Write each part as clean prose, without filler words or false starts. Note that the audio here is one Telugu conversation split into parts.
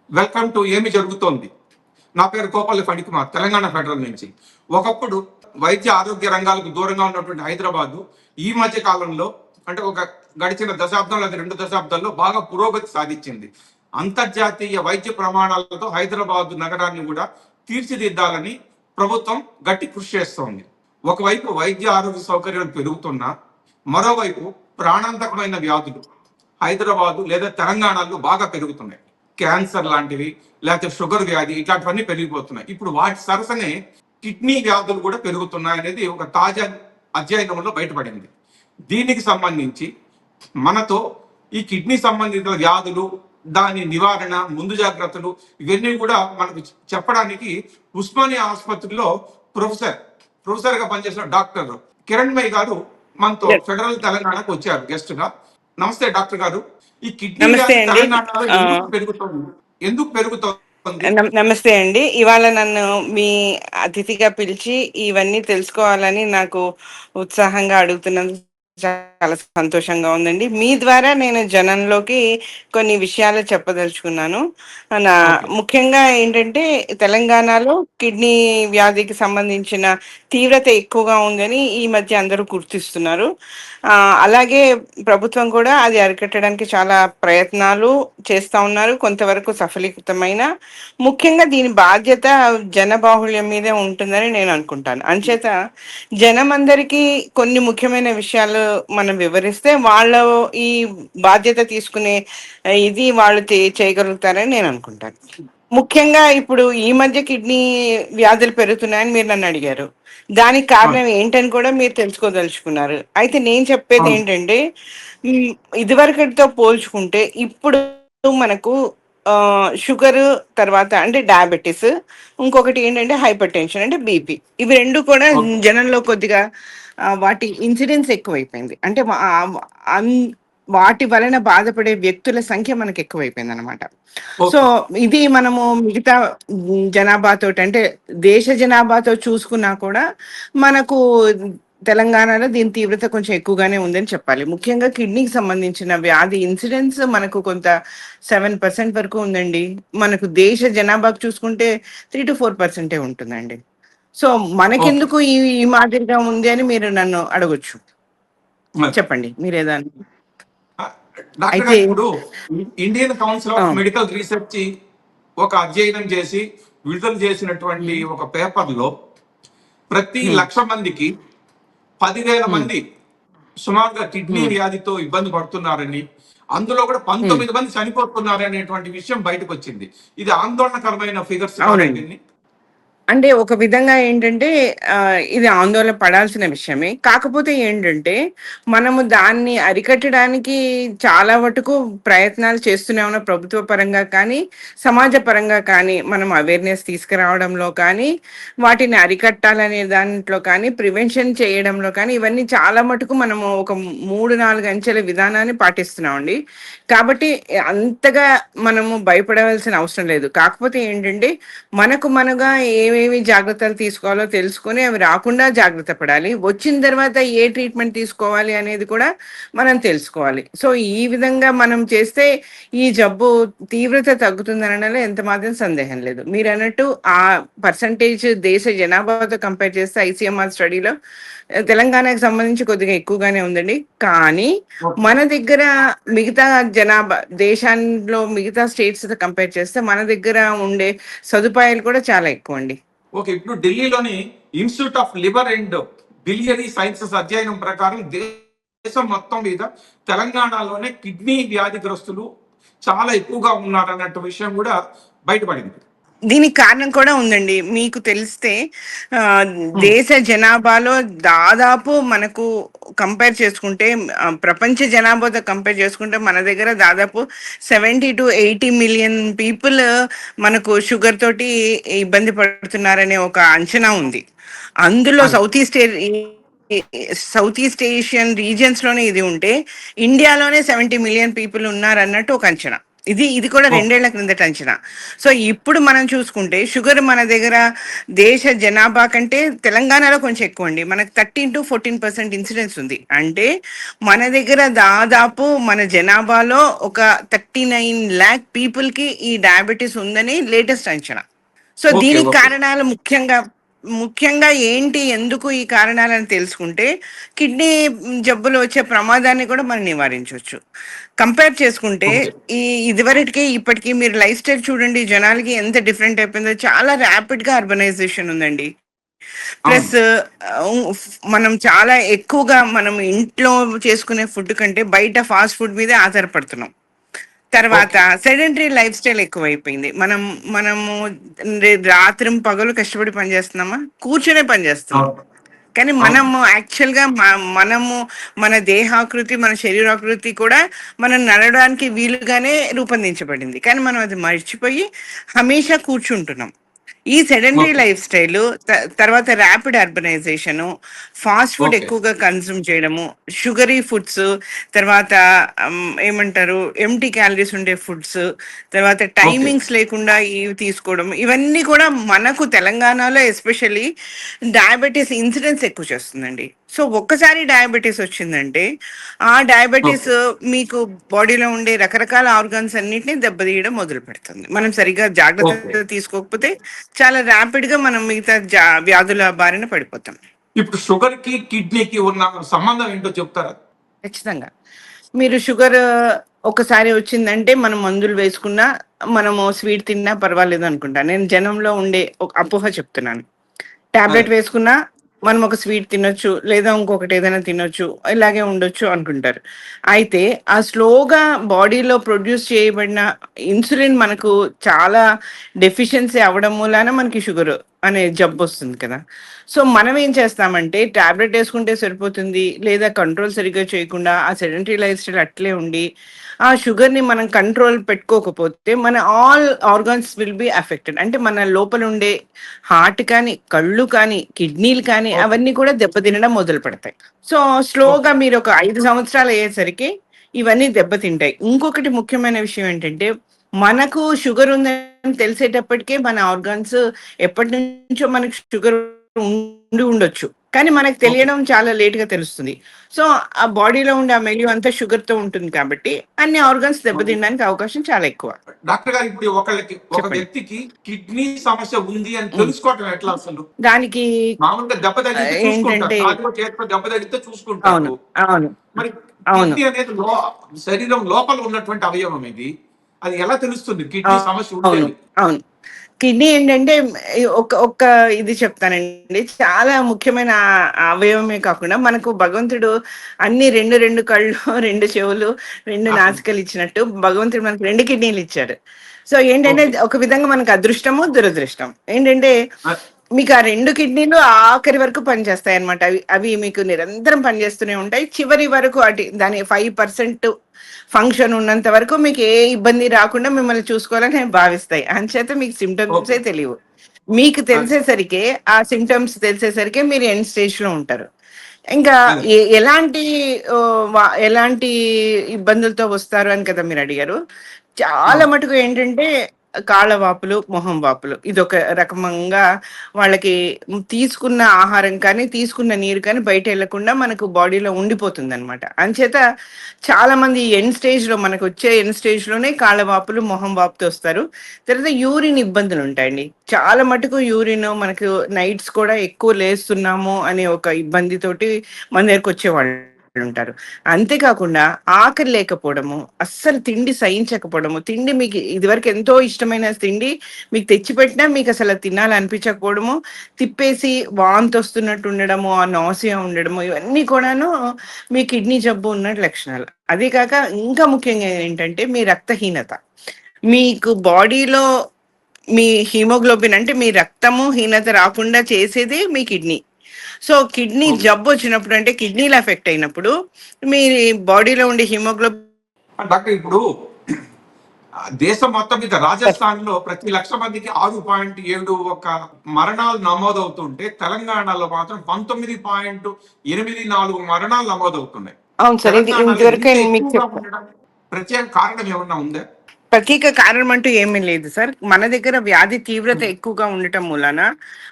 వెల్కమ్ టు ఏమి జరుగుతోంది. నా పేరు కోపల్లి ఫణికుమార్, తెలంగాణ ఫెడరల్ నుంచి. ఒకప్పుడు వైద్య ఆరోగ్య రంగాలకు దూరంగా ఉన్నటువంటి హైదరాబాదు ఈ మధ్య కాలంలో, అంటే ఒక గడిచిన దశాబ్దం లేదా 2 దశాబ్దాల్లో బాగా పురోగతి సాధించింది. అంతర్జాతీయ వైద్య ప్రమాణాలతో హైదరాబాద్ నగరాన్ని కూడా తీర్చిదిద్దాలని ప్రభుత్వం గట్టి కృషి చేస్తోంది. ఒకవైపు వైద్య ఆరోగ్య సౌకర్యాలు పెరుగుతున్నా, మరోవైపు ప్రాణాంతకమైన వ్యాధులు హైదరాబాదు లేదా తెలంగాణలో బాగా పెరుగుతున్నాయి. క్యాన్సర్ లాంటివి, లేకపోతే షుగర్ వ్యాధి, ఇట్లాంటివన్నీ పెరిగిపోతున్నాయి. ఇప్పుడు వాటి సరసనే కిడ్నీ వ్యాధులు కూడా పెరుగుతున్నాయి అనేది ఒక తాజా అధ్యయనంలో బయటపడింది. దీనికి సంబంధించి మనతో ఈ కిడ్నీ సంబంధిత వ్యాధులు, దాని నివారణ, ముందు జాగ్రత్తలు, ఇవన్నీ కూడా మనకు చెప్పడానికి ఉస్మానియా ఆసుపత్రిలో ప్రొఫెసర్గా పనిచేసిన డాక్టర్ కిరణ్మయ్ గారు మనతో ఫెడరల్ తెలంగాణకు వచ్చారు గెస్ట్ గా. నమస్తే డాక్టర్ గారు. ఈ కిడ్నీ తెలంగాణలో ఎందుకు పెరుగుతోంది? నమస్తే అండి. ఇవాళ నన్ను మీ అతిథిగా పిలిచి ఇవన్నీ తెలుసుకోవాలని నాకు ఉత్సాహంగా అడుగుతున్నందుకు చాలా సంతోషంగా ఉందండి. మీ ద్వారా నేను జనంలోకి కొన్ని విషయాలు చెప్పదలుచుకున్నాను. ముఖ్యంగా ఏంటంటే తెలంగాణలో కిడ్నీ వ్యాధికి సంబంధించిన తీవ్రత ఎక్కువగా ఉందని ఈ మధ్య అందరూ గుర్తిస్తున్నారు. అలాగే ప్రభుత్వం కూడా అది అరికట్టడానికి చాలా ప్రయత్నాలు చేస్తూ ఉన్నారు, కొంతవరకు సఫలీకృతమైన. ముఖ్యంగా దీని బాధ్యత జనబాహుళ్యం మీదే ఉంటుందని నేను అనుకుంటాను. అంచేత జనం అందరికీ కొన్ని ముఖ్యమైన విషయాలు మనం వివరిస్తే వాళ్ళు ఈ బాధ్యత తీసుకునే ఇది వాళ్ళు చేయగలుగుతారని నేను అనుకుంటాను. ముఖ్యంగా ఇప్పుడు ఈ మధ్య కిడ్నీ వ్యాధులు పెరుగుతున్నాయని మీరు నన్ను అడిగారు. దానికి కారణం ఏంటని కూడా మీరు తెలుసుకోదలుచుకున్నారు. అయితే నేను చెప్పేది ఏంటంటే, ఇదివరకటితో పోల్చుకుంటే ఇప్పుడు మనకు షుగర్, తర్వాత అంటే డయాబెటీస్, ఇంకొకటి ఏంటంటే హైపర్ టెన్షన్ అంటే బీపీ, ఇవి రెండు కూడా జనంలో కొద్దిగా వాటి ఇన్సిడెన్స్ ఎక్కువైపోయింది. అంటే వాటి వలన బాధపడే వ్యక్తుల సంఖ్య మనకు ఎక్కువైపోయింది అనమాట. సో ఇది మనము మిగతా జనాభాతో, అంటే దేశ జనాభాతో చూసుకున్నా కూడా మనకు తెలంగాణలో దీని తీవ్రత కొంచెం ఎక్కువగానే ఉందని చెప్పాలి. ముఖ్యంగా కిడ్నీకి సంబంధించిన వ్యాధి ఇన్సిడెన్స్ మనకు కొంత 7% వరకు ఉందండి. మనకు దేశ జనాభాకు చూసుకుంటే 3 to 4% ఉంటుందండి. సో మనకెందుకు ఈ మాదిరిగా ఉంది అని మీరు నన్ను అడగొచ్చు. చెప్పండి మీరేదాన్ని. డాక్టర్, ఇప్పుడు Indian council of medical research ఒక అధ్యయనం చేసి విడుదల చేసినటువంటి ఒక పేపర్ లో ప్రతి 1,00,000 మందికి 10,000 మంది సుమారుగా కిడ్నీ వ్యాధితో ఇబ్బంది పడుతున్నారని, అందులో కూడా 19 మంది చనిపోతున్నారు అనేటువంటి విషయం బయటకు వచ్చింది. ఇది ఆందోళనకరమైన ఫిగర్స్. అంటే ఒక విధంగా ఏంటంటే ఇది ఆందోళన పడాల్సిన విషయమే. కాకపోతే ఏంటంటే మనము దాన్ని అరికట్టడానికి చాలా మటుకు ప్రయత్నాలు చేస్తూనే ఉన్న, ప్రభుత్వ పరంగా కానీ సమాజ పరంగా కానీ, మనం అవేర్నెస్ తీసుకురావడంలో కానీ, వాటిని అరికట్టాలనే దాంట్లో కానీ, ప్రివెన్షన్ చేయడంలో కానీ, ఇవన్నీ చాలా మటుకు మనము ఒక 3-4 అంచెల విధానాన్ని పాటిస్తున్నామండి. కాబట్టి అంతగా మనము భయపడవలసిన అవసరం లేదు. కాకపోతే ఏంటంటే మనగా ఏమేమి జాగ్రత్తలు తీసుకోవాలో తెలుసుకొని అవి రాకుండా జాగ్రత్త పడాలి. వచ్చిన తర్వాత ఏ ట్రీట్మెంట్ తీసుకోవాలి అనేది కూడా మనం తెలుసుకోవాలి. సో ఈ విధంగా మనం చేస్తే ఈ జబ్బు తీవ్రత తగ్గుతుందనడంలో ఎంత మాత్రం సందేహం లేదు. మీరు అన్నట్టు ఆ పర్సంటేజ్ దేశ జనాభాతో కంపేర్ చేస్తే ICMR స్టడీలో తెలంగాణకు సంబంధించి కొద్దిగా ఎక్కువగానే ఉందండి. కానీ మన దగ్గర మిగతా జనాభా, దేశంలో మిగతా స్టేట్స్ తో కంపేర్ చేస్తే మన దగ్గర ఉండే సదుపాయాలు కూడా చాలా ఎక్కువ అండి. ఓకే, ఇప్పుడు ఢిల్లీలోని institute of liver and biliary sciences అధ్యయనం ప్రకారం దేశం మొత్తం మీద తెలంగాణలోనే కిడ్నీ వ్యాధిగ్రస్తులు చాలా ఎక్కువగా ఉన్నారన్నట్టు విషయం కూడా బయటపడింది. దీనికి కారణం కూడా ఉందండి. మీకు తెలిస్తే దేశ జనాభాలో దాదాపు మనకు కంపేర్ చేసుకుంటే, ప్రపంచ జనాభాతో కంపేర్ చేసుకుంటే మన దగ్గర దాదాపు 70 to 80 మిలియన్ పీపుల్ మనకు షుగర్ తోటి ఇబ్బంది పడుతున్నారనే ఒక అంచనా ఉంది. అందులో సౌత్ ఈస్ట్ ఏషియన్ రీజియన్స్ లోనే ఇది ఉంటే, ఇండియాలోనే 70 మిలియన్ పీపుల్ ఉన్నారన్నట్టు ఒక అంచనా. ఇది కూడా 2 ఏళ్ల క్రిందట అంచనా. సో ఇప్పుడు మనం చూసుకుంటే షుగర్ మన దగ్గర దేశ జనాభా కంటే తెలంగాణలో కొంచెం ఎక్కువ అండి. మనకు 13 to 14% ఇన్సిడెన్స్ ఉంది. అంటే మన దగ్గర దాదాపు మన జనాభాలో ఒక 39 lakh పీపుల్ కి ఈ డయాబెటీస్ ఉందని లేటెస్ట్ అంచనా. సో ఓకే, దీనికి ఓకే, కారణాలు ముఖ్యంగా ఏంటి, ఎందుకు ఈ కారణాలను తెలుసుకుంటే కిడ్నీ జబ్బులు వచ్చే ప్రమాదాన్ని కూడా మనం నివారించవచ్చు. కంపేర్ చేసుకుంటే ఓకే. ఇదివరకి ఇప్పటికి మీరు లైఫ్ స్టైల్ చూడండి, జనాలకి ఎంత డిఫరెంట్ అయిపోయిందో. చాలా ర్యాపిడ్ గా అర్బనైజేషన్ ఉందండి. అవును. ప్లస్ మనం చాలా ఎక్కువగా మనం ఇంట్లో చేసుకునే ఫుడ్ కంటే బయట ఫాస్ట్ ఫుడ్ మీదే ఆధారపడుతున్నాం. తర్వాత ఓకే. సెడెంటరీ లైఫ్ స్టైల్ ఎక్కువైపోయింది. మనము రాత్రి పగలు కష్టపడి పనిచేస్తున్నామా, కూర్చొనే పనిచేస్తున్నాం. అవును. కానీ అవును. మనము యాక్చువల్ గా మనము మన దేహాకృతి, మన శరీరాకృతి కూడా మనం నడవడానికి వీలుగానే రూపొందించబడింది. కానీ మనం అది మర్చిపోయి హమేషా కూర్చుంటున్నాం. ఈ సెడెంటరీ ఓకే. లైఫ్ స్టైల్, తర్వాత rapid urbanisation, fast food okay. ఎక్కువగా కన్సూమ్ చేయడము, షుగరీ ఫుడ్స్, తర్వాత ఏమంటారు ఎంటీ క్యాలరీస్ ఉండే ఫుడ్స్, తర్వాత ఓకే. టైమింగ్స్ లేకుండా ఇవి తీసుకోవడం, ఇవన్నీ కూడా మనకు తెలంగాణలో ఎస్పెషల్లీ డయాబెటీస్ ఇన్సిడెన్స్ ఎక్కువ చేస్తుందండి. సో ఒక్కసారి డయాబెటీస్ వచ్చిందంటే ఆ డయాబెటీస్ ఓకే. మీకు బాడీలో ఉండే రకరకాల ఆర్గాన్స్ అన్నిటిని దెబ్బతీయడం మొదలు పెడుతుంది. మనం సరిగ్గా ఓకే. జాగ్రత్త తీసుకోకపోతే చాలా ర్యాపిడ్ గా మనం మిగతా వ్యాధుల బారిన పడిపోతాం. ఇప్పుడు షుగర్ కి కిడ్నీకి ఉన్న సంబంధం ఏంటో చెప్తారా? ఖచ్చితంగా. మీరు షుగర్ ఒకసారి వచ్చిందంటే మనం మందులు వేసుకున్నా, మనము స్వీట్ తిన్నా పర్వాలేదు అనుకుంటా. నేను జనంలో ఉండే ఒక అపోహ చెప్తున్నాను. అదే. టాబ్లెట్ వేసుకున్నా మనం ఒక స్వీట్ తినొచ్చు, లేదా ఇంకొకటి ఏదైనా తినొచ్చు, ఇలాగే ఉండొచ్చు అనుకుంటారు. అయితే ఆ స్లోగా బాడీలో ప్రొడ్యూస్ చేయబడిన ఇన్సులిన్ మనకు చాలా డెఫిషియన్సీ అవ్వడం మూలాన మనకి షుగర్ అనే జబ్బు వస్తుంది కదా. సో మనం ఏం చేస్తామంటే టాబ్లెట్ వేసుకుంటే సరిపోతుంది, లేదా కంట్రోల్ సరిగ్గా చేయకుండా ఆ సెడెంటరీ లైఫ్ స్టైల్ అట్లే ఉండి ఆ షుగర్ ని మనం కంట్రోల్ పెట్టుకోకపోతే మన all organs will be affected. అంటే మన లోపల ఉండే హార్ట్ కానీ, కళ్ళు కానీ, కిడ్నీలు కానీ ఓకే. అవన్నీ కూడా దెబ్బతినడం మొదలు పెడతాయి. So okay. స్లోగా మీరు ఒక 5 సంవత్సరాలు అయ్యేసరికి ఇవన్నీ దెబ్బతింటాయి. ఇంకొకటి ముఖ్యమైన విషయం ఏంటంటే మనకు షుగర్ ఉందని తెలిసేటప్పటికే మన ఆర్గాన్స్ ఎప్పటి నుంచో మనకు షుగర్ ఉండొచ్చు. కానీ మనకు ఓకే. తెలియడం చాలా లేట్ గా తెలుస్తుంది. సో ఆ బాడీలో ఉండే ఆ మెల్యూ అంతా షుగర్ తో ఉంటుంది కాబట్టి అన్ని ఆర్గాన్స్ ఓకే. దెబ్బతినడానికి అవకాశం చాలా ఎక్కువ. డాక్టర్ గారు, ఇప్పుడు ఒక చెప్పండి. వ్యక్తికి కిడ్నీ సమస్య ఉంది అని ఉమ్. తెలుసుకోవటం ఎట్లా అసలు? దానికి మామూలుగా దెబ్బ తగిలితే చూసుకుంటారు. ఏంటంటే కాలులో చేతిలో దెబ్బ తగిలితే అవును. చూసుకుంటారు. అవును. మరి అవును. కిడ్నీ అనేది శరీరం లోపల ఉన్నటువంటి అవయవం ఇది. అది ఎలా తెలుస్తుంది కిడ్నీ అవు- సమస్య ఉంది అవును. అని? అవును. కిడ్నీ ఏంటంటే ఒక్క ఇది చెప్తానండి. చాలా ముఖ్యమైన అవయవమే కాకుండా మనకు భగవంతుడు అన్ని 2 కళ్ళు, 2 చెవులు, 2 ఆహా! నాసికలు ఇచ్చినట్టు భగవంతుడు మనకు 2 కిడ్నీలు ఇచ్చాడు. సో ఏంటంటే ఓకే. ఒక విధంగా మనకు అదృష్టము, దురదృష్టం. ఏంటంటే అ మీకు ఆ 2 కిడ్నీలు ఆఖరి వరకు పనిచేస్తాయి అనమాట. అవి అవి మీకు నిరంతరం పనిచేస్తూనే ఉంటాయి. చివరి వరకు దాని 5% ఫంక్షన్ ఉన్నంత వరకు మీకు ఏ ఇబ్బంది రాకుండా మిమ్మల్ని చూసుకోవాలని భావిస్తాయి. అంచేత మీకు ఓకే. సిమ్టమ్సే తెలియవు. మీకు అదే. తెలిసేసరికే ఆ సిమ్టమ్స్ తెలిసేసరికి మీరు ఎండ్ స్టేజ్ లో ఉంటారు. ఇంకా అదే. ఎలాంటి ఎలాంటి ఇబ్బందులతో వస్తారు అని కదా మీరు అడిగారు. చాలా అవును. మటుకు ఏంటంటే కాళ్ళ వాపులు, మొహం వాపులు. ఇదొక రకంగా వాళ్ళకి తీసుకున్న ఆహారం కానీ, తీసుకున్న నీరు కానీ బయట వెళ్ళకుండా మనకు బాడీలో ఉండిపోతుందనమాట. అంచేత చాలా మంది ఎండ్ స్టేజ్ లోనే కాళ్ళ వాపులు, మొహం వాపుతో వస్తారు. తర్వాత యూరిన్ ఇబ్బందులు ఉంటాయండి. చాలా మటుకు యూరిన్ మనకు నైట్స్ కూడా ఎక్కువ లేస్తున్నాము అనే ఒక ఇబ్బందితోటి మన దగ్గరకు వచ్చేవాళ్ళు ఉంటారు. అంతేకాకుండా ఆకలి లేకపోవడము, అస్సలు తిండి సహించకపోవడము, తిండి మీకు ఇదివరకు ఎంతో ఇష్టమైన తిండి మీకు తెచ్చిపెట్టినా మీకు అసలు అది తినాలనిపించకపోవడము, తిప్పేసి వాంతి వస్తున్నట్టు ఉండడము, ఆ నాసియా ఉండడము, ఇవన్నీ కూడాను మీ కిడ్నీ జబ్బు ఉన్న లక్షణాలు. అదే కాక ఇంకా ముఖ్యంగా ఏంటంటే మీ రక్తహీనత. మీకు బాడీలో మీ హిమోగ్లోబిన్ అంటే మీ రక్తము హీనత రాకుండా చేసేది మీ కిడ్నీ. So kidney okay. జబ్బు వచ్చినప్పుడు అంటే కిడ్నీలు ఎఫెక్ట్ అయినప్పుడు మీ బాడీలో ఉండే హిమోగ్లోబిన్ డాక్టర్, ఇప్పుడు దేశం మొత్తం మీద రాజస్థాన్‌లో ప్రతి 1,00,000 మందికి 6.71 మరణాలు నమోదవుతుంటే, తెలంగాణలో మాత్రం 19.84 మరణాలు నమోదవుతున్నాయి. అవును సార్. ఇది తెలంగాణలో ఇంతవరకు ఇంత మీకు ఎక్కువగా చెప్తా. ఉండడానికి ప్రత్యేక కారణం ఏమన్నా ఉందా? ప్రత్యేక కారణం అంటూ ఏమీ లేదు సార్. మన దగ్గర వ్యాధి తీవ్రత ఎక్కువగా ఉండటం మూలాన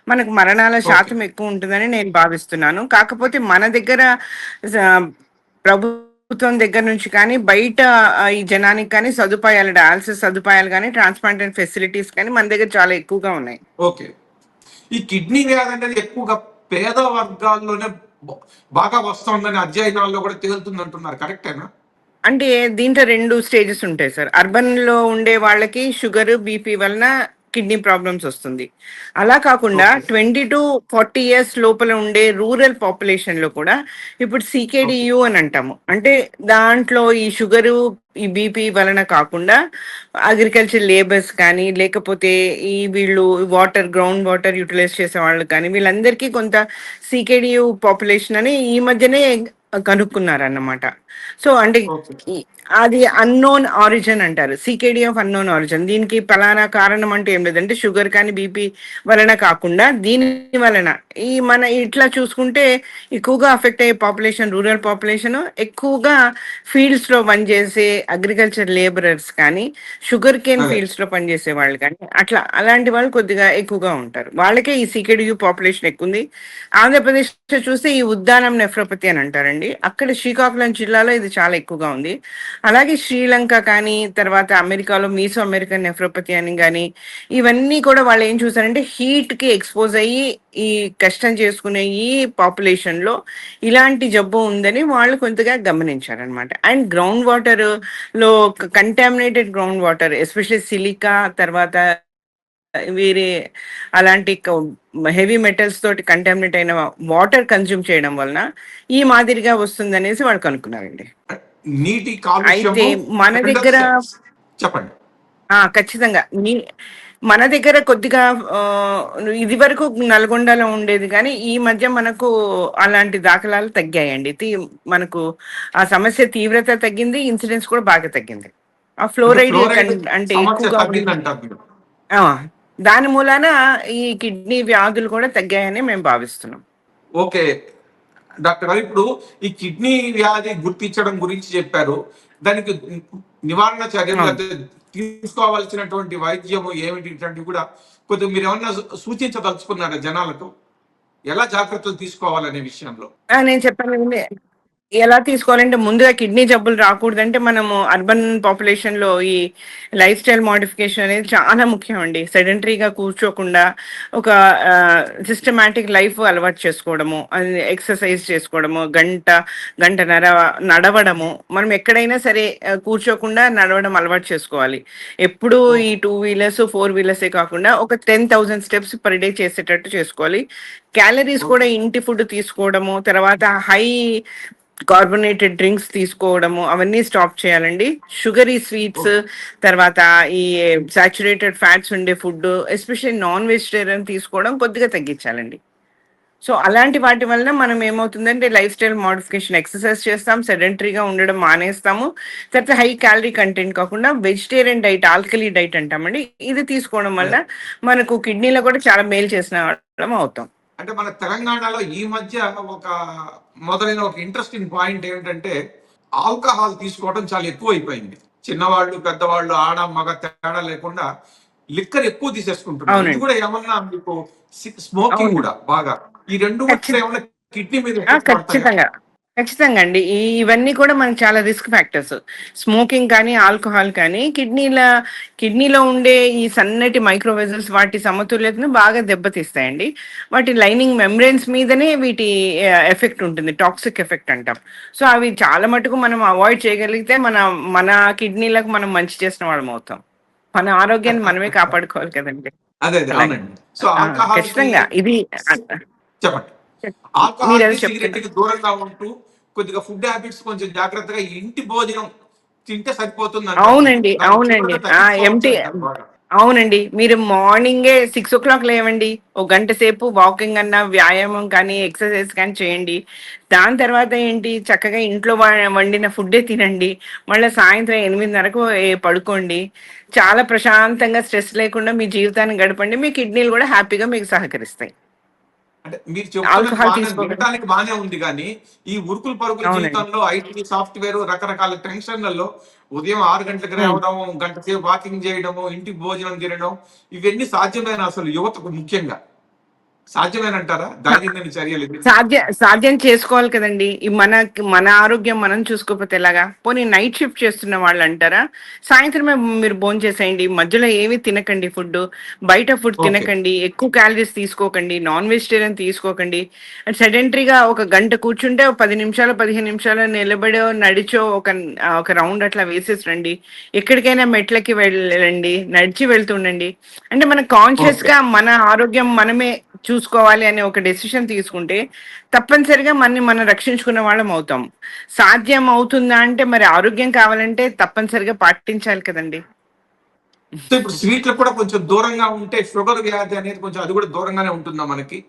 మనకు మరణాల ఓకే. శాతం ఎక్కువ ఉంటుందని నేను భావిస్తున్నాను. కాకపోతే మన దగ్గర స- ప్రభుత్వం దగ్గర నుంచి కానీ బయట ఈ జనానికి కానీ సదుపాయాలు, డయాలసిస్ సదుపాయాలు కానీ, ట్రాన్స్ప్లాంటేషన్ ఫెసిలిటీస్ కానీ మన దగ్గర చాలా ఎక్కువగా ఉన్నాయి. ఓకే. ఈ కిడ్నీ వ్యాధి అనేది ఎక్కువగా పేద వర్గాల్లోనే బ- బాగా వస్తుందని అధ్యయనాల్లో కూడా తేలుతుంది అంటున్నారు, కరెక్టేనా? అంటే దీంట్లో 2 స్టేజెస్ ఉంటాయి సార్. అర్బన్‌లో ఉండే వాళ్ళకి షుగర్, బీపీ వలన కిడ్నీ ప్రాబ్లమ్స్ వస్తుంది. అలా కాకుండా ఓకే. 20-40 ఇయర్స్ లోపల ఉండే రూరల్ పాపులేషన్‌లో కూడా ఇప్పుడు ఓకే. సీకేడీయూ అని అంటాము. అంటే దాంట్లో ఈ షుగరు, ఈ బీపీ వలన కాకుండా అగ్రికల్చర్ లేబర్స్ కానీ, లేకపోతే ఈ వీళ్ళు గ్రౌండ్ వాటర్ యుటిలైజ్ చేసేవాళ్ళు కానీ, వీళ్ళందరికీ కొంత సీకేడీయూ పాపులేషన్ అని ఈ మధ్యనే కనుక్కున్నారన్నమాట. సో అంటే ఓకే. అది అన్నోన్ ఆరిజిన్ అంటారు. CKD of unknown origin. దీనికి పలానా కారణం అంటే ఏం లేదంటే షుగర్ కానీ బీపీ వలన కాకుండా దీని వలన ఈ మన ఇట్లా చూసుకుంటే ఎక్కువగా అఫెక్ట్ అయ్యే పాపులేషన్ రూరల్ పాపులేషన్, ఎక్కువగా ఫీల్డ్స్ లో పనిచేసే అగ్రికల్చర్ లేబరర్స్ కానీ, షుగర్ కేన్ అదే. ఫీల్డ్స్ లో పనిచేసే వాళ్ళు కానీ, అట్లా అలాంటి వాళ్ళు కొద్దిగా ఎక్కువగా ఉంటారు. వాళ్ళకే ఈ సీకేడీయూ పాపులేషన్ ఎక్కువ ఉంది. ఆంధ్రప్రదేశ్ లో చూస్తే ఈ ఉద్దానం నెఫ్రోపతి అని అంటారండి. అక్కడ శ్రీకాకుళం జిల్లాలో ఇది చాలా ఎక్కువగా ఉంది. అలాగే శ్రీలంక కానీ, తర్వాత అమెరికాలో మీసో అమెరికన్ నెఫ్రోపతి అని కానీ, ఇవన్నీ కూడా వాళ్ళు ఏం చూసారంటే హీట్ కి ఎక్స్పోజ్ అయ్యి ఈ కష్టం చేసుకునే ఈ పాపులేషన్ లో ఇలాంటి జబ్బు ఉందని వాళ్ళు కొంతగా గమనించారనమాట. అండ్ గ్రౌండ్ వాటర్ లో contaminated ground water, especially silica, తర్వాత వేరే అలాంటి హెవీ మెటల్స్ తోటి కంటామినేట్ అయిన వాటర్ కన్జ్యూమ్ చేయడం వలన ఈ మాదిరిగా వస్తుంది అనేసి వాళ్ళు కనుక్కున్నారండి. నీటి అయితే కాలుష్యము. మన దగ్గర చెప్పండి. ఖచ్చితంగా మన దగ్గర కొద్దిగా ఆ, ఇది వరకు నల్గొండలో ఉండేది కానీ ఈ మధ్య మనకు అలాంటి దాఖలాలు తగ్గాయండి. మనకు ఆ సమస్య తీవ్రత తగ్గింది, ఇన్సిడెన్స్ కూడా బాగా తగ్గింది. ఆ అంటే ఫ్లోరైడ్ ఫ్లోరైడ్ అంటే సమస్య ఎక్కువగా ఉంది. తగ్గిందంటారు మీరు? ఆ, దాని మూలాన ఈ కిడ్నీ వ్యాధులు కూడా తగ్గాయని మేము భావిస్తున్నాం. ఓకే. డాక్టర్ గారు, ఇప్పుడు ఈ కిడ్నీ వ్యాధి గుర్తించడం గురించి చెప్పారు. దానికి నివారణ చర్యలు, అవును. లేకపోతే తీసుకోవాల్సినటువంటి వైద్యము ఏమిటి, ఇటువంటివి కూడా కొద్దిగా మీరు ఏమన్నా సూచించదలుచుకున్నారా జనాలకు? ఎలా జాగ్రత్తలు తీసుకోవాలనే విషయంలో? నేను చెప్పాను కదండి. ఎలా తీసుకోవాలంటే ముందుగా కిడ్నీ జబ్బులు రాకూడదంటే మనము అర్బన్ పాపులేషన్ లో ఈ లైఫ్ స్టైల్ మోడిఫికేషన్ అనేది చాలా ముఖ్యం అండి. సెడెంటరీగా కూర్చోకుండా ఒక సిస్టమాటిక్ లైఫ్ అలవాటు చేసుకోవడము, ఎక్సర్సైజ్ చేసుకోవడము, గంటన్నర నడవడము. మనం ఎక్కడైనా సరే కూర్చోకుండా నడవడం అలవాటు చేసుకోవాలి. ఎప్పుడు ఈ ఓకే. 2 వీలర్స్ 4 వీలర్సే కాకుండా ఒక 10,000 స్టెప్స్ పర్ డే చేసేటట్టు చేసుకోవాలి. Calories okay. కూడా ఇంటి ఫుడ్ తీసుకోవడము, తర్వాత హై కార్బోనేటెడ్ డ్రింక్స్ తీసుకోవడము అవన్నీ స్టాప్ చేయాలండి. Sugary sweets, okay. తర్వాత ఈ సాచురేటెడ్ ఫ్యాట్స్ ఉండే ఫుడ్, ఎస్పెషల్లీ నాన్ వెజిటేరియన్ తీసుకోవడం కొద్దిగా తగ్గించాలండి. సో అలాంటి వాటి వలన మనం ఏమవుతుందంటే లైఫ్ స్టైల్ మోడిఫికేషన్, ఎక్సర్సైజ్ చేస్తాం, సెడెంటరీగా ఉండడం మానేస్తాము. తర్వాత హై క్యాలరీ కంటెంట్ కాకుండా వెజిటేరియన్ డైట్, ఆల్కలీ డైట్ అంటామండి, ఇది తీసుకోవడం వల్ల మనకు కిడ్నీలో కూడా చాలా మేలు చేసిన వాళ్ళం అవుతాం. అంటే మన తెలంగాణలో ఈ మధ్య ఒక మొదలైన ఒక ఇంట్రెస్టింగ్ పాయింట్ ఏమిటంటే ఆల్కహాల్ తీసుకోవడం చాలా ఎక్కువ అయిపోయింది. చిన్నవాళ్ళు, పెద్దవాళ్ళు, ఆడ మగ తేడా లేకుండా లిక్కర్ ఎక్కువ తీసేసుకుంటున్నారు. ఇది అవునండి. కూడా ఏమన్నా మీకు స్మోకింగ్ అవును. కూడా బాగా, ఈ రెండు కూడా ఖచ్చితంగా. ఏమన్నా కిడ్నీ మీద ఎఫెక్ట్ పడతాయా? ఖచ్చితంగా. ఖచ్చితంగా అండి. ఇవన్నీ కూడా మనకు చాలా రిస్క్ ఫ్యాక్టర్స్. స్మోకింగ్ కానీ, ఆల్కహాల్ కానీ కిడ్నీలో ఉండే ఈ సన్నటి మైక్రో వెసల్స్ వాటి సమతుల్యతను బాగా దెబ్బతీస్తాయండి. వాటి లైనింగ్ మెమ్బ్రెన్స్ మీదనే వీటి ఎఫెక్ట్ ఉంటుంది. టాక్సిక్ ఎఫెక్ట్ అంటాం. సో అవి చాలా మటుకు మనం అవాయిడ్ చేయగలిగితే మన మన కిడ్నీలకు మనం మంచి చేసిన వాళ్ళం అవుతాం. మన ఆరోగ్యాన్ని మనమే కాపాడుకోవాలి కదండి. అదే అదే, అలాగే. అవునండి. సో ఆల్కహాల్ కి, ఖచ్చితంగా ఇది చెప్పండి. మీరు ఆల్కహాల్ కి, అది సిగరెట్ చెప్తున్నారు. కి దూరంగా ఉంటూ కొద్దిగా ఫుడ్ హ్యాబిట్స్ కొంచెం జాగ్రత్తగా ఇంటి భోజనం తింటే సరిపోతుంది అంటారు మీరు. అవునండి. దాని అవునండి. తీవ్రత తగ్గించుకోవచ్చు ఎంటీ అంటారు బాగా. అవునండి. మీరు మార్నింగే 6 o'clock లేవండి. ఒక గంట సేపు వాకింగ్ అన్నా, వ్యాయామం కానీ, ఎక్సర్సైజ్ కానీ చేయండి. దాని తర్వాత ఏంటి చక్కగా ఇంట్లో వండిన ఫుడ్డే తినండి. మళ్ళీ సాయంత్రం 8:30కు పడుకోండి. చాలా ప్రశాంతంగా స్ట్రెస్ లేకుండా మీ జీవితాన్ని గడపండి. మీ కిడ్నీలు కూడా హ్యాపీగా మీకు సహకరిస్తాయి. అంటే మీరు చెప్తున్నది ఆల్కహాల్ బాగానే తీసుకోకండి. వినడానికి బాగానే ఉంది కానీ ఈ ఉరుకులు పరుగుల అవునండి. జీవితంలో ఐటీ సాఫ్ట్వేర్ రకరకాల టెన్షన్లలో ఉదయం 6 గంటలకు హ్మ్. లేవడం, గంట సేపు వాకింగ్ చేయడము, ఇంటికి భోజనం తినడం, ఇవన్నీ సాధ్యమైన అసలు యువతకు ముఖ్యంగా సాధ్యమేనంటారా దైనందిన చర్యలు ఇవి? సాధ్యం చేసుకోవాలి కదండీ! ఈ మన ఆరోగ్యం మనం చూసుకోకపోతే ఎలాగా? పోనీ నైట్ షిఫ్ట్ చేస్తున్న వాళ్ళంటారా? సాయంత్రమే మీరు భోంచేసేయండి. మధ్యలో ఏమి తినకండి ఫుడ్డు. బయట ఫుడ్ ఓకే. తినకండి. ఎక్కువ క్యాలరీస్ తీసుకోకండి. నాన్ వెజిటేరియన్ తీసుకోకండి. సెడెంటరీగా ఒక గంట కూర్చుంటే, ఒక 10 నిమిషాలు, 15 నిమిషాలు నిలబడో, నడిచో ఒక రౌండ్ అట్లా వేసేసి రండి. ఎక్కడికైనా మెట్లకి వెళ్ళండి. నడిచి వెళ్తుండండి. అంటే మనం ఓకే. కాన్షియస్‌గా మన ఆరోగ్యం మనమే చూసుకోవాలి అనే ఒక డెసిషన్ తీసుకుంటే తప్పనిసరిగా మనం రక్షించుకున్న వాళ్ళం అవుతాం. సాధ్యం అవుతుందా అంటే మరి ఆరోగ్యం కావాలంటే తప్పనిసరిగా పాటించాలి కదండీ! సో ఇప్పుడు స్వీట్‌లకు కూడా కొంచెం దూరంగా ఉంటే షుగర్ వ్యాధి అనేది కొంచెం అది కూడా దూరంగానే ఉంటుందా మనకి?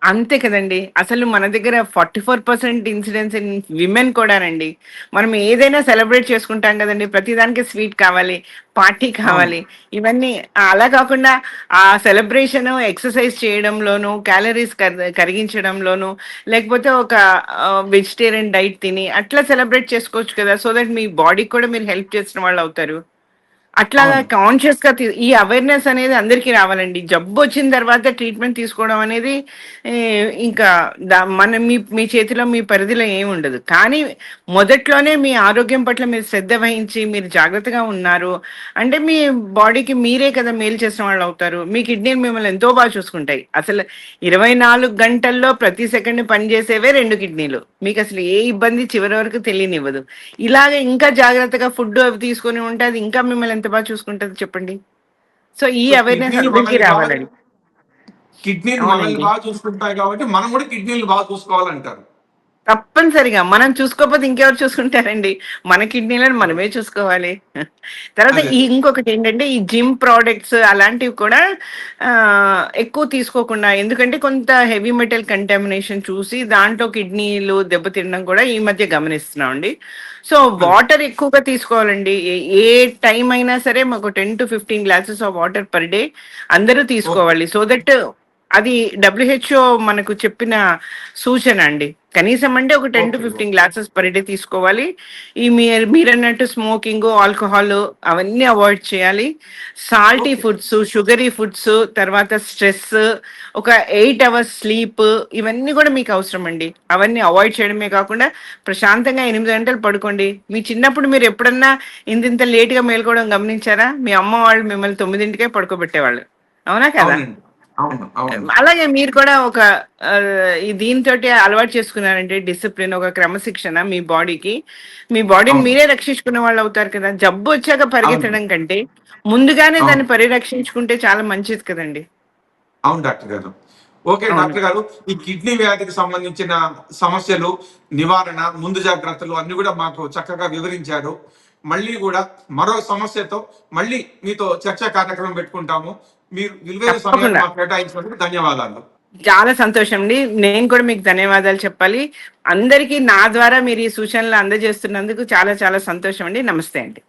అంతే కదండీ! అసలు మన దగ్గర 44% ఇన్సిడెన్స్ ఇన్ విమెన్ కూడానండి. మనం ఏదైనా సెలబ్రేట్ చేసుకుంటాం గదండీ! ప్రతిదానికి స్వీట్ కావాలి, పార్టీ అవును. కావాలి. ఇవన్నీ అలా కాకుండా ఆ సెలబ్రేషను ఎక్సర్‌సైజ్ చేయడంలోనూ, క్యాలరీస్ కరిగించడంలోనూ, లేకపోతే ఒక వెజిటేరియన్ డైట్ తిని అట్లా సెలబ్రేట్ చేసుకోవచ్చు కదా! సో దట్ మీ బాడీకి కూడా మీరు హెల్ప్ చేసిన వాళ్ళవుతారు. అట్లాగా అవును. కాన్షియస్‌గా ఈ అవేర్‌నెస్ అనేది అందరికీ రావాలండి. జబ్బొచ్చిన తర్వాత ట్రీట్‌మెంట్ తీసుకోవడం అనేది ఇంకా మీ చేతిలో, మీ పరిధిలో ఏముండదు. కానీ మొదట్లోనే మీ ఆరోగ్యం పట్ల మీరు శ్రద్ధ వహించి, మీరు జాగ్రత్తగా ఉన్నారు అంటే, మీ బాడీకి మీరే కదా మేలు చేసిన వాళ్ళవుతారు. మీ కిడ్నీలు మిమ్మల్ని ఎంతో చూసుకుంటాయి. అసలు 24 గంటల్లో ప్రతి సెకండ్ పనిచేసేవే 2 కిడ్నీలు. మీకసలు ఏ ఇబ్బంది చివరి వరకు తెలియనివ్వదు. ఇలాగ ఇంకా జాగ్రత్తగా ఫుడ్ అవి తీసుకొని ఉంటే అది ఇంకా మిమ్మల్ని ఎంత చూసుకుంటది చెప్పండి. సో, ఈ సో అవేర్‌నెస్ అందరికీ రావాలండి. కిడ్నీలు మనల్ని అవునండి. బాగా చూసుకుంటాయి కాబట్టి మనం కూడా కిడ్నీలు బాగా చూసుకోవాలంటారు. తప్పనిసరిగా. మనం చూసుకోకపోతే ఇంకెవరు చూసుకుంటారండి. మన కిడ్నీలను ఓకే. మనమే చూసుకోవాలి. తర్వాత అదే. అదే. ఇంకొకటేంటంటే ఈ జిమ్ ప్రొడక్ట్స్ అలాంటివి కూడా ఎక్కువ తీసుకోకుండా ఎందుకంటే కొంత హెవీ మెటల్ కంటామినేషన్ చూసి దాంట్లో కిడ్నీలు దెబ్బతినడం కూడా ఈ మధ్య గమనిస్తున్నామండి. సో, అదే. వాటర్ ఎక్కువగా తీసుకోవాలండి. ఏ ఏ టైమ్ అయినా సరే మాకు 10-15 glasses of water per day అందరూ ఓకే. తీసుకోవాలి. సో దట్ అది డబ్ల్యూహెచ్ఓ మనకు చెప్పిన సూచన అండి. కనీసం అంటే ఒక okay. 10-15 okay. Glasses per day తీసుకోవాలి. ఈ మీరన్నట్టు స్మోకింగు, ఆల్కహాలు అవన్నీ అవాయిడ్ చేయాలి. Salty okay. Foods, sugary foods, తర్వాత స్ట్రెస్, ఒక 8 అవర్స్ స్లీప్ ఇవన్నీ కూడా మీకు అవసరం అండి. అవన్నీ అవాయిడ్ చేయడమే కాకుండా ప్రశాంతంగా 8 గంటలు పడుకోండి. మీ చిన్నప్పుడు మీరు ఎప్పుడన్నా ఇంతింత లేట్‌గా మేలుకోవడం గమనించారా? మీ అమ్మ వాళ్ళు మిమ్మల్ని 9కే పడుకోబెట్టేవాళ్ళు. అవునా కదా! అవునండి. అవును. అవును. అలాగే మీరు కూడా ఒక ఈ దీనితోటి అలవాటు చేసుకున్నారంటే డిసిప్లిన్, ఒక క్రమశిక్షణ మీ బాడీకి. మీ బాడీని అవును. మీరే రక్షించుకున్న వాళ్ళవుతారు కదా! జబ్బొచ్చాక అవును. పరిగెత్తడం కంటే, ముందుగానే అవును. దాన్ని పరిరక్షించుకుంటే చాలా మంచిది కదండీ! అవును డాక్టర్ గారు. ఓకే అవును. డాక్టర్ గారు. ఈ కిడ్నీ వ్యాధికి సంబంధించిన సమస్యలు, నివారణ, ముందు జాగ్రత్తలు అన్నీ గూడా మాకు చక్కగా వివరించారు. మళ్ళీ గూడా మరో సమస్యతో మళ్ళీ మీతో చర్చా కార్యక్రమం పెట్టుకుంటాము. మీరు విలువైన సమయాన్ని తప్పకుండా. మాకు కేటాయించినందుకు ధన్యవాదాలు. చాలా సంతోషం అండి. నేను కూడా మీకు ధన్యవాదాలు చెప్పాలి. అందరికీ నా ద్వారా మీరు ఈ సూచనలు అందజేస్తున్నందుకు చాలా చాలా సంతోషం అండి. నమస్తే అండి.